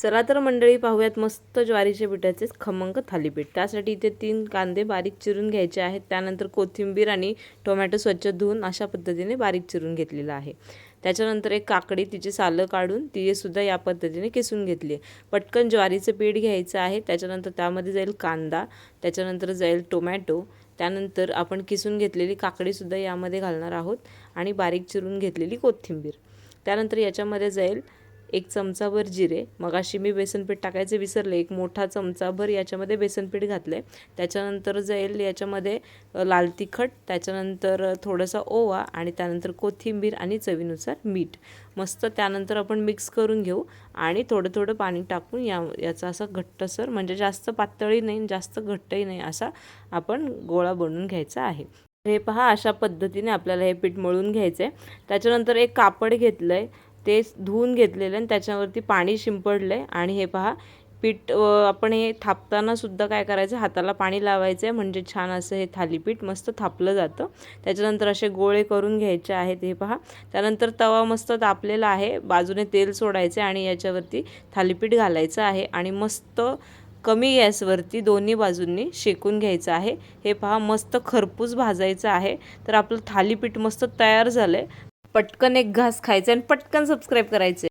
चला तर मंडळी पाहूयात मस्त ज्वारीच्या पिठाचे खमंग थालीपीठ। त्यासाठी इथे 3 कांदे बारीक चिरून घ्यायचे आहेत। त्यानंतर कोथिंबीर आणि टोमॅटो स्वच्छ धुवून अशा पद्धतीने बारीक चिरून घेतलेला आहे। त्याच्यानंतर एक काकडी तिची सालं काढून ती सुद्धा या पद्धतीने किसून घेतली। पटकन ज्वारीचे पीठ घ्यायचं आहे। त्याच्यानंतर त्यामध्ये जाईल कांदा, त्याच्यानंतर जाईल टोमॅटो, त्यानंतर आपण किसून घेतलेली काकडी सुद्धा यामध्ये घालणार आहोत आणि बारीक चिरून घेतलेली कोथिंबीर। त्यानंतर याच्यामध्ये जाईल 1 चमचाभर जिरे, मगाशी मी बेसनपीठ टाकायचे विसरले, 1 मोठा चमचाभर याच्यामध्ये बेसनपीठ घातले। त्याच्यानंतर जाईल याच्यामध्ये लाल तिखट, त्याच्यानंतर थोडासा ओवा आणि त्यानंतर कोथिंबीर आणि चवीनुसार मीठ। मस्त त्यानंतर आपण मिक्स करून घेऊ आणि थोडं थोडं पाणी टाकून याचा असा घट्टसर, म्हणजे जास्त पातळही नाही जास्त घट्टही नाही, असा आपण गोळा बनवून घ्यायचा आहे। हे पहा, अशा पद्धतीने आपल्याला हे पीठ मळून घ्यायचं आहे। त्याच्यानंतर एक कापड घेतलंय, ते धुवून घेतलेलं आणि त्याच्यावरती पाणी शिंपडलंय आणि हे पहा पीठ आपण हे थापताना सुद्धा काय करायचं, हाताला पाणी लावायचं आहे, म्हणजे छान असं हे थालीपीठ मस्त थापलं जातं। त्याच्यानंतर असे गोळे करून घ्यायचे आहेत। हे पहा, त्यानंतर तवा मस्त तापलेला आहे, बाजूने तेल सोडायचे आणि याच्यावरती थालीपीठ घालायचं आहे आणि मस्त कमी गॅसवरती दोन्ही बाजूंनी शेकून घ्यायचं आहे। हे पहा, मस्त खरपूस भाजायचं आहे। तर आपलं थालीपीठ मस्त तयार झालंय। पटकन एक घास खायचा आणि पटकन सबस्क्राईब करायचे।